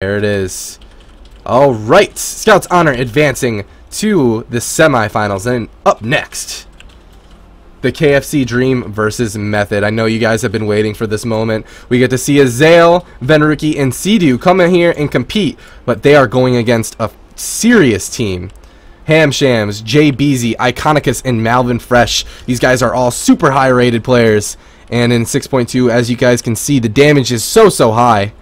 There it is. All right, Scouts Honor advancing to the semifinals, and up next, the KFC Dream versus Method. I know you guys have been waiting for this moment. We get to see Azael, Venruki, and Sidu come in here and compete, but they are going against a serious team. Hamshams, Jay Beezy, Iconicus, and Malvin Fresh. These guys are all super high rated players. And in 6.2, as you guys can see, the damage is so high.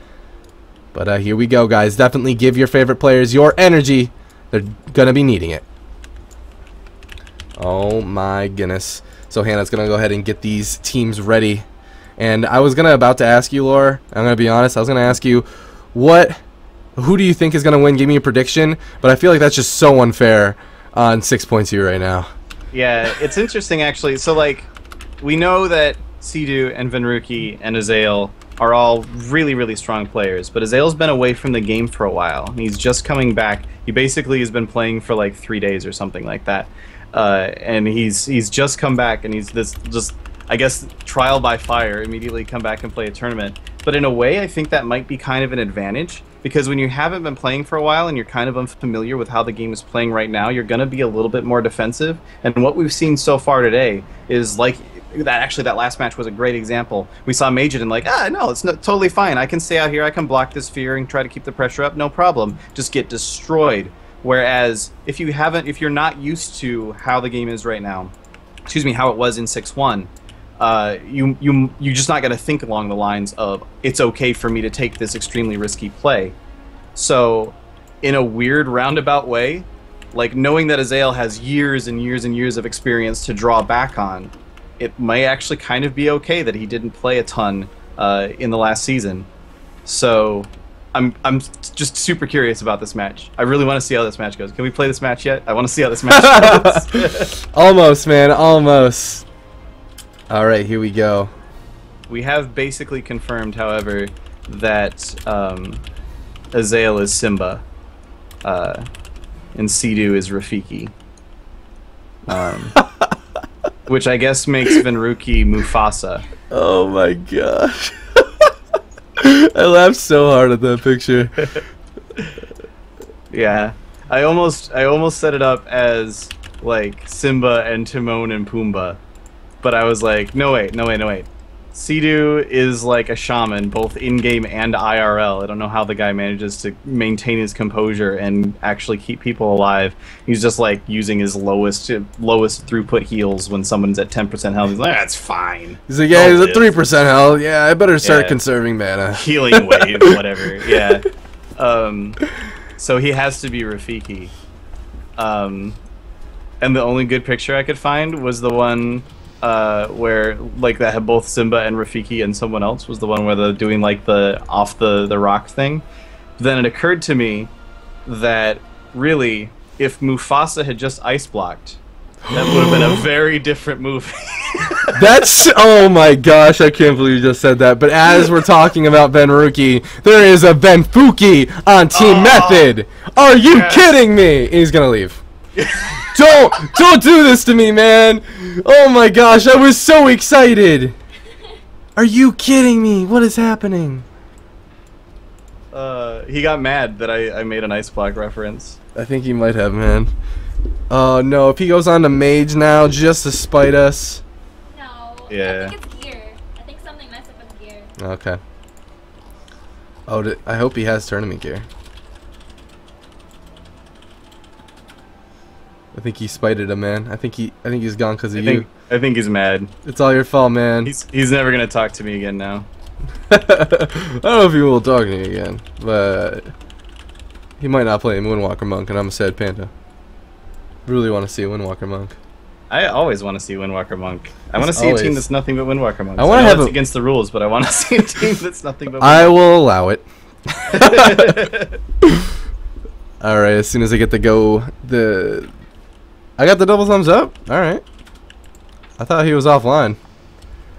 But here we go, guys. Definitely give your favorite players your energy. They're going to be needing it. Oh my goodness. So Hannah's going to go ahead and get these teams ready. And I was about to ask you, Laura, I'm going to be honest, I was going to ask you, who do you think is going to win? Give me a prediction. But I feel like that's just so unfair on 6.2 right now. Yeah, it's interesting actually. So like, we know that Sidu and Venruki and Azael are all really strong players, but Azael's been away from the game for a while. He's just coming back. He basically has been playing for like 3 days or something like that. And he's just come back, and he's just I guess trial by fire, immediately come back and play a tournament. But in a way, I think that might be kind of an advantage, because when you haven't been playing for a while and you're kind of unfamiliar with how the game is playing right now, you're going to be a little bit more defensive. And what we've seen so far today is like that. Actually, that last match was a great example. We saw Majidin like, no, it's totally fine. I can stay out here. I can block this fear and try to keep the pressure up. No problem. Just get destroyed. Whereas if you're not used to how the game is right now, excuse me, how it was in 6-1, you're just not going to think along the lines of, it's okay for me to take this extremely risky play. So in a weird roundabout way, like knowing that Azael has years and years and years of experience to draw back on, it may actually kind of be okay that he didn't play a ton in the last season. So I'm just super curious about this match. I really want to see how this match goes. Can we play this match yet? I want to see how this match goes. Almost, man, almost. All right, here we go. We have basically confirmed, however, that Azael is Simba, and Sidu is Rafiki. Which I guess makes Venruki Mufasa. Oh my gosh. I laughed so hard at that picture. Yeah. I almost set it up as like Simba and Timon and Pumbaa. But I was like, no wait. Sidu is like a shaman, both in-game and IRL. I don't know how the guy manages to maintain his composure and actually keep people alive. He's just like using his lowest throughput heals when someone's at 10% health. He's like, that's fine. He's like, yeah, he's at 3% health. Yeah, I better start conserving mana. Healing wave, whatever. Yeah. So he has to be Rafiki. And the only good picture I could find was the one where like that had both Simba and Rafiki and someone else, was the one where they're doing like the off the rock thing. Then it occurred to me that really, if Mufasa had just ice blocked, that would have been a very different movie. That's, oh my gosh, I can't believe you just said that. But as we're talking about Venruki, there is a Venfuki on Team Method. Are you kidding me? He's gonna leave. Don't do this to me, man. Oh my gosh, I was so excited. Are you kidding me? What is happening? He got mad that I made an ice block reference. I think he might have, man. Oh no, if he goes on to Mage now just to spite us. No. Yeah. I think it's gear. I think something messed up with gear. Okay. Oh, I hope he has tournament gear. I think he spited him, man. I think he's gone because of you. I think he's mad. It's all your fault, man. He's never gonna talk to me again now. I don't know if he will talk to me again, but he might not play Windwalker Monk, and I'm a sad panda. Really want to see a Windwalker Monk. I always want to see Windwalker Monk. I want to see a team that's nothing but Windwalker Monks. I want to have it's against the rules, but I want to see a team that's nothing but. I will allow it. All right, as soon as I get to go, I got the double thumbs up. All right. I thought he was offline.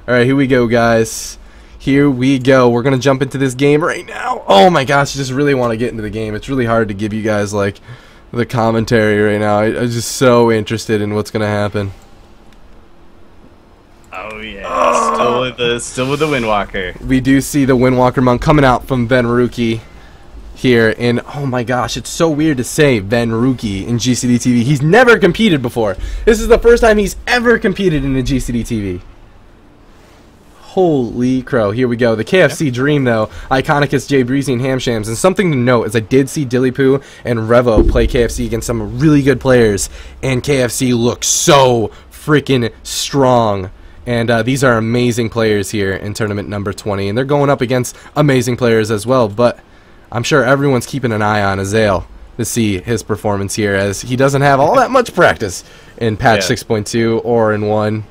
All right, here we go, guys. Here we go. We're gonna jump into this game right now. Oh my gosh, I just really want to get into the game. It's really hard to give you guys like the commentary right now. I'm just so interested in what's gonna happen. Oh yeah, still with the Windwalker. We do see the Windwalker Monk coming out from Venruki. here in, oh my gosh, it's so weird to say Venruki in GCD TV. He's never competed before. This is the first time he's ever competed in a GCD TV. Holy crow, here we go. The KFC Dream, though, Iconicus, Jay Breezy, and Hamshams. And something to note is I did see Dillypoo and Revo play KFC against some really good players, and KFC looks so freaking strong. And these are amazing players here in tournament number 20, and they're going up against amazing players as well. But I'm sure everyone's keeping an eye on Azael to see his performance here, as he doesn't have all that much practice in patch 6.2 or in 1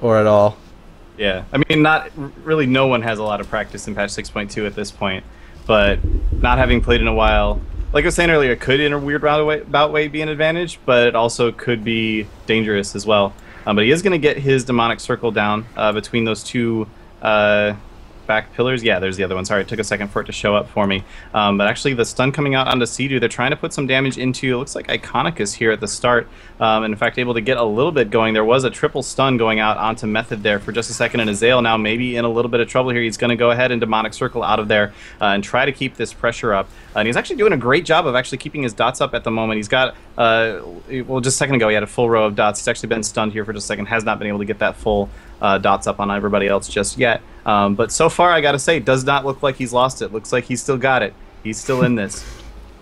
or at all. Yeah, I mean, not really. No one has a lot of practice in patch 6.2 at this point, but not having played in a while, like I was saying earlier, it could in a weird roundabout way be an advantage, but it also could be dangerous as well. But he is going to get his demonic circle down between those two back pillars. Yeah, there's the other one. Sorry, it took a second for it to show up for me. But actually, the stun coming out onto Sea-Doo, they're trying to put some damage into, it looks like Iconicus here at the start. And in fact, able to get a little bit going. There was a triple stun going out onto Method there for just a second, and Azael now maybe in a little bit of trouble here. He's going to go ahead and demonic circle out of there and try to keep this pressure up. And he's actually doing a great job of actually keeping his dots up at the moment. He's got, well, just a second ago, he had a full row of dots. He's actually been stunned here for just a second, has not been able to get that full dots up on everybody else just yet. But so far, I gotta say, does not look like he's lost it. Looks like he's still got it. He's still in this.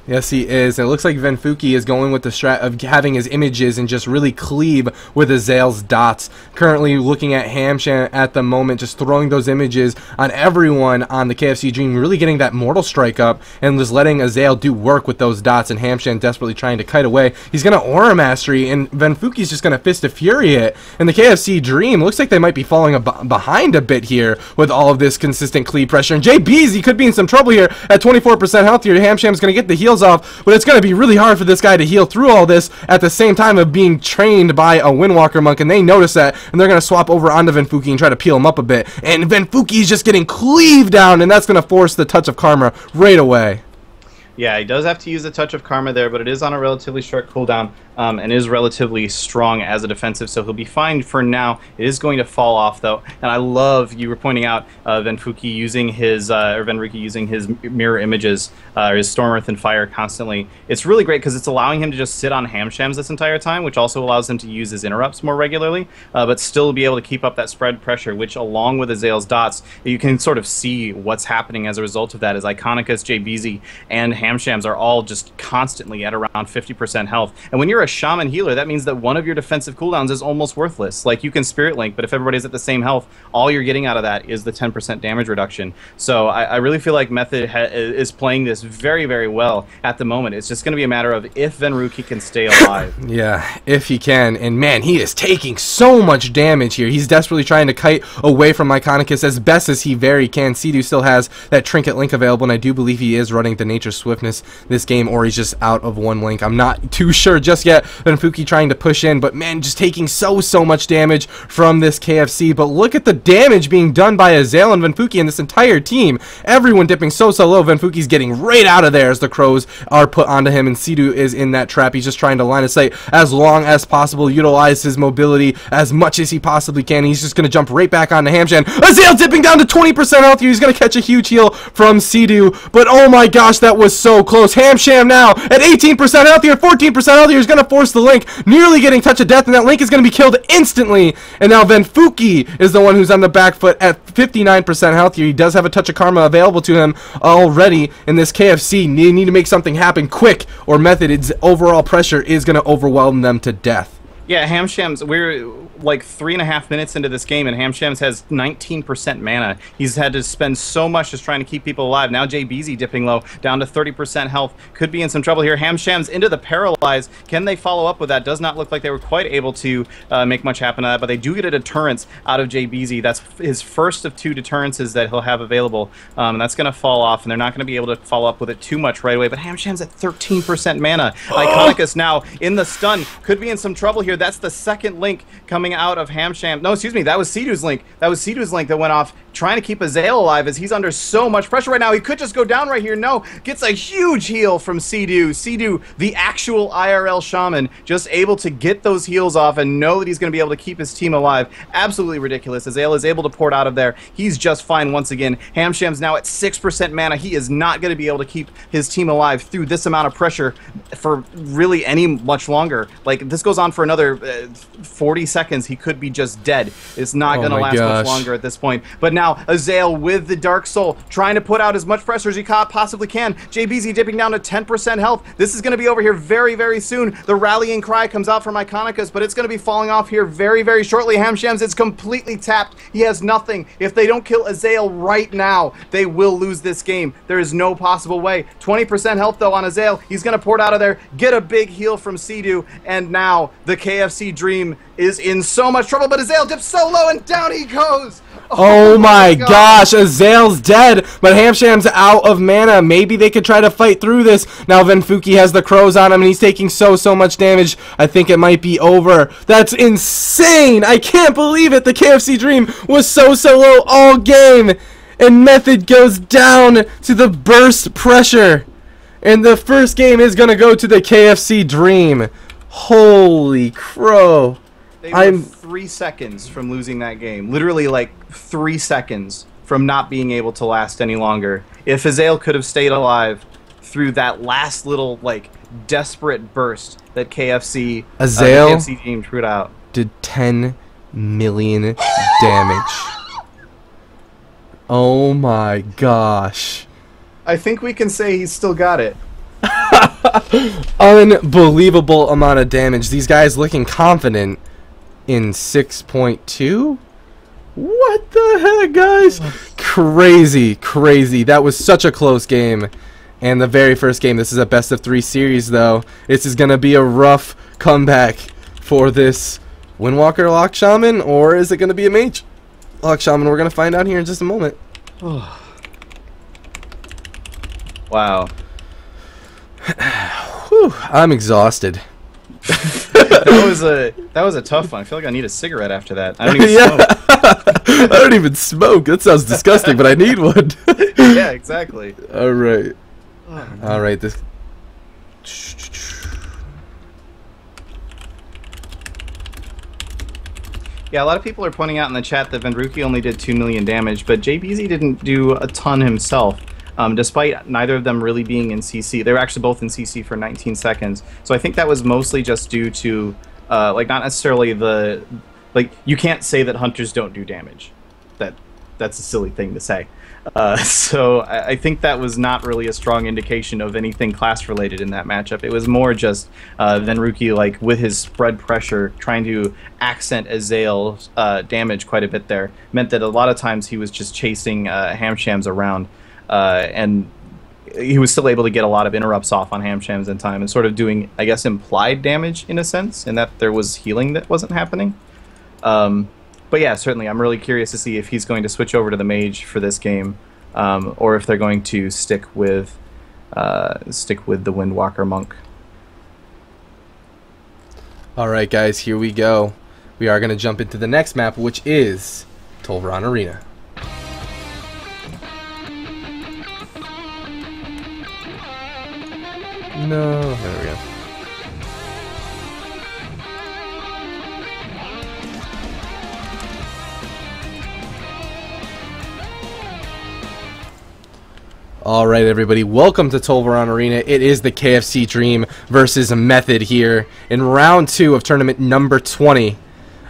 Yes, he is. And it looks like Venfuki is going with the strat of having his images and just really cleave with Azael's dots. Currently looking at Hamsham at the moment, just throwing those images on everyone on the KFC Dream, really getting that Mortal Strike up and just letting Azael do work with those dots, and Hamsham desperately trying to kite away. He's going to Aura Mastery, and Venfuki's just going to Fist of Fury it. And the KFC Dream looks like they might be falling behind a bit here with all of this consistent cleave pressure. And JB's, he could be in some trouble here at 24% health here. Hamsham's going to get the heal off, but it's going to be really hard for this guy to heal through all this at the same time of being trained by a Windwalker monk, and they notice that, and they're going to swap over onto Venfuki and try to peel him up a bit, and Venfuki is just getting cleaved down, and that's going to force the Touch of Karma right away. Yeah, he does have to use a Touch of Karma there, but it is on a relatively short cooldown and is relatively strong as a defensive, so he'll be fine for now. It is going to fall off, though, and I love, you were pointing out, Venfuki using his, or Venruki using his mirror images, or his Storm, Earth, and Fire constantly. It's really great because it's allowing him to just sit on Hamshams this entire time, which also allows him to use his interrupts more regularly, but still be able to keep up that spread pressure, which, along with Azael's dots, you can sort of see what's happening as a result of that, as Iconicus, JBZ, and Hamshams are all just constantly at around 50% health. And when you're a shaman healer, that means that one of your defensive cooldowns is almost worthless. Like, you can Spirit Link, but if everybody's at the same health, all you're getting out of that is the 10% damage reduction. So I really feel like Method is playing this very, very well at the moment. It's just going to be a matter of if Venruki can stay alive. Yeah, if he can. And man, he is taking so much damage here. He's desperately trying to kite away from Iconicus as best as he very can. Sea-Doo still has that Trinket Link available, and I do believe he is running the Nature Swiftness this game, or he's just out of one link. I'm not too sure just yet. Venfuki trying to push in, but man, just taking so much damage from this KFC. But look at the damage being done by Azael and Venfuki and this entire team. Everyone dipping so low. Venfuki's getting right out of there as the crows are put onto him, and Sea-Doo is in that trap. He's just trying to line of sight as long as possible, utilize his mobility as much as he possibly can. He's just going to jump right back onto Hamsham. Azael dipping down to 20% health here. He's going to catch a huge heal from Sea-Doo, but oh my gosh, that was so close. Hamsham now at 18% health here, 14% health here. He's going to force the Link, nearly getting Touch of Death, and that Link is going to be killed instantly. And now Venfuki is the one who's on the back foot at 59% health here. He does have a Touch of Karma available to him already in this KFC. They need to make something happen quick, or Method's overall pressure is going to overwhelm them to death. Yeah, Hamshams, we're like 3.5 minutes into this game, and Hamshams has 19% mana. He's had to spend so much just trying to keep people alive. Now JBZ dipping low, down to 30% health. Could be in some trouble here. Hamshams into the Paralyze. Can they follow up with that? Does not look like they were quite able to make much happen to that, but they do get a deterrence out of JBZ. That's his first of 2 deterrences that he'll have available, and that's going to fall off, and they're not going to be able to follow up with it too much right away, but Hamshams at 13% mana. Iconicus now in the stun. Could be in some trouble here. That's the second link coming out of Hamsham. No, excuse me, that was Sidhu's link. That was Sidhu's link that went off, trying to keep Azael alive as he's under so much pressure right now. He could just go down right here. No, gets a huge heal from Sidhu. Sidhu, the actual IRL shaman, just able to get those heals off and know that he's going to be able to keep his team alive. Absolutely ridiculous. Azael is able to port out of there. He's just fine once again. Hamsham's now at 6% mana. He is not going to be able to keep his team alive through this amount of pressure for really any much longer. Like, this goes on for another 40 seconds. He could be just dead. It's not going to last much longer at this point. But now Azael with the Dark Soul trying to put out as much pressure as he possibly can. JBZ dipping down to 10% health. This is going to be over here very, very soon. The rallying cry comes out from Iconicus, but it's going to be falling off here very, very shortly. Hamshams is completely tapped. He has nothing. If they don't kill Azael right now, they will lose this game. There is no possible way. 20% health though on Azael. He's going to port out of there, get a big heal from Sidhu, and now the KFC Dream is in so much trouble, but Azael dips so low and down he goes. Oh my gosh, Azael's dead, but Hamsham's out of mana. Maybe they could try to fight through this. Now Venfuki has the crows on him, and he's taking so much damage. I think it might be over. That's insane! I can't believe it! The KFC Dream was so low all game, and Method goes down to the burst pressure. And the first game is going to go to the KFC Dream. Holy crow. They were 3 seconds from losing that game. Literally, like, 3 seconds from not being able to last any longer. If Azael could have stayed alive through that last little, like, desperate burst that KFC team put out. Did 10 million damage. Oh my gosh. I think we can say he's still got it. Unbelievable amount of damage. These guys looking confident in 6.2. What the heck, guys? Crazy. That was such a close game. And the very first game, this is a best of 3 series though. This is gonna be a rough comeback for this Windwalker Lock Shaman, or is it gonna be a Mage Lock Shaman? We're gonna find out here in just a moment. Wow. Whew, I'm exhausted. that was a tough one. I feel like I need a cigarette after that. I don't even smoke. I don't even smoke. That sounds disgusting, but I need one. Yeah, exactly. All right. All right. This. Yeah, a lot of people are pointing out in the chat that Venruki only did 2 million damage, but JBZ didn't do a ton himself. Despite neither of them really being in CC. They were actually both in CC for 19 seconds. So I think that was mostly just due to, like, not necessarily the... Like, you can't say that hunters don't do damage. That's a silly thing to say. So I think that was not really a strong indication of anything class-related in that matchup. It was more just Venruki, like, with his spread pressure, trying to accent Azael's damage quite a bit there. Meant that a lot of times he was just chasing Hamshams around. And he was still able to get a lot of interrupts off on Hamshams in time and sort of doing, I guess, implied damage in a sense, in that there was healing that wasn't happening. But yeah, certainly, I'm really curious to see if he's going to switch over to the Mage for this game, or if they're going to stick with the Windwalker Monk. All right, guys, here we go. We are going to jump into the next map, which is Tolvaran Arena. No, there we go. Alright everybody, welcome to Tolvaran Arena. It is the KFC Dream versus Method here in round 2 of tournament number 20.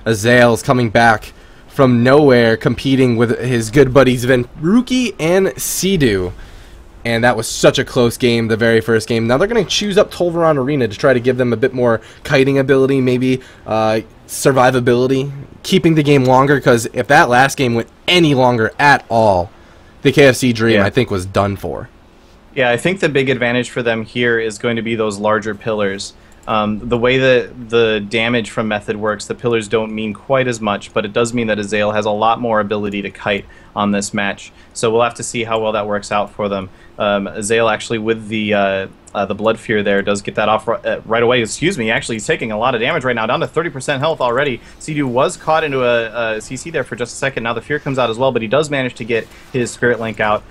Azael's coming back from nowhere, competing with his good buddies Venruki and Sidhu. And that was such a close game, the very first game. Now they're going to choose up Tolvaran Arena to try to give them a bit more kiting ability, maybe survivability, keeping the game longer, because if that last game went any longer at all, the KFC Dream, I think, was done for. Yeah, I think the big advantage for them here is going to be those larger pillars. The way that the damage from Method works, the pillars don't mean quite as much, but it does mean that Azael has a lot more ability to kite on this match. So we'll have to see how well that works out for them. Azael actually with the The Blood Fear there does get that off right away. Excuse me. Actually, he's taking a lot of damage right now, down to 30% health already. Sea-Doo was caught into a CC there for just a second. Now the Fear comes out as well, but he does manage to get his Spirit Link out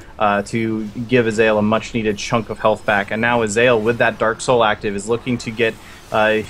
to give Azael a much-needed chunk of health back. And now Azael, with that Dark Soul active, is looking to get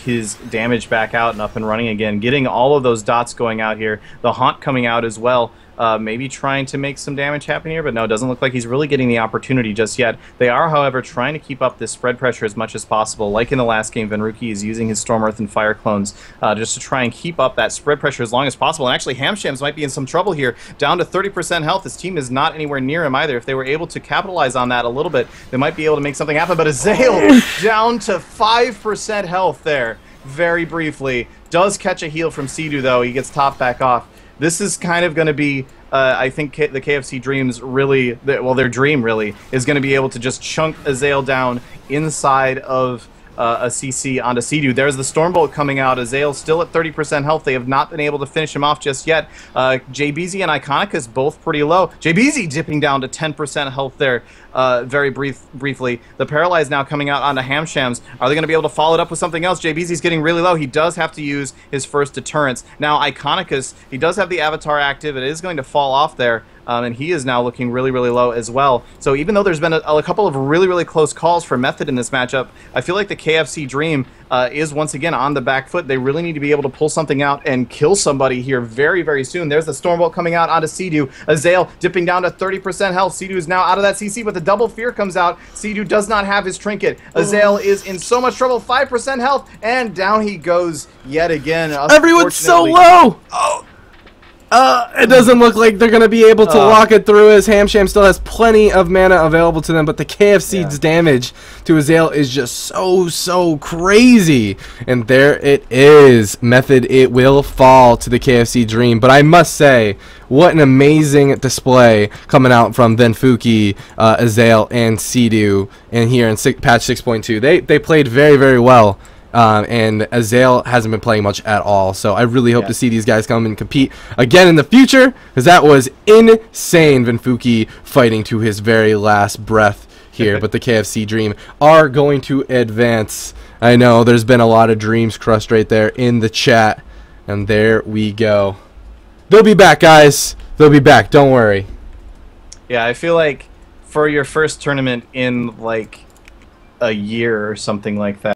his damage back out and up and running again. Getting all of those dots going out here. The Haunt coming out as well. Maybe trying to make some damage happen here, but no, it doesn't look like he's really getting the opportunity just yet. They are, however, trying to keep up this spread pressure as much as possible. Like in the last game, Venruki is using his Storm Earth and Fire clones just to try and keep up that spread pressure as long as possible. And actually, Hamshams might be in some trouble here. Down to 30% health. His team is not anywhere near him either. If they were able to capitalize on that a little bit, they might be able to make something happen. But Azael down to 5% health there, very briefly. Does catch a heal from Sea-Doo, though. He gets topped back off. This is kind of going to be, I think, the KFC Dreams really, well, their dream really, is going to be able to just chunk Azael down inside of a CC onto Sea-Doo. There's the Stormbolt coming out. Azael's still at 30% health. They have not been able to finish him off just yet. JBZ and Iconicus both pretty low. JBZ dipping down to 10% health there very briefly. The Paralyze now coming out onto Hamshams. Are they going to be able to follow it up with something else? JBZ's getting really low. He does have to use his first deterrence. Now Iconicus, he does have the Avatar active. It is going to fall off there. And he is now looking really, really low as well. So even though there's been a couple of really, really close calls for Method in this matchup, I feel like the KFC Dream is once again on the back foot. They really need to be able to pull something out and kill somebody here very, very soon. There's the Stormbolt coming out onto Sea-Doo. Azael dipping down to 30% health. Sea-Doo is now out of that CC, but the Double Fear comes out. Sea-Doo does not have his trinket. Azael is in so much trouble. 5% health, and down he goes yet again. Everyone's so low! Oh. It doesn't look like they're going to be able to lock it through, as Hamsham still has plenty of mana available to them, but the KFC's damage to Azael is just so crazy. And there it is. Method, it will fall to the KFC Dream. But I must say, what an amazing display coming out from Venfuki, Azael, and Sea-Doo in here in patch 6.2. They played very, very well. And Azael hasn't been playing much at all, so I really hope to see these guys come and compete again in the future, because that was insane. Venfuki fighting to his very last breath here, but the KFC Dream are going to advance. I know there's been a lot of dreams crushed right there in the chat, and there we go. They'll be back, guys. They'll be back. Don't worry. Yeah, I feel like for your first tournament in like a year or something like that,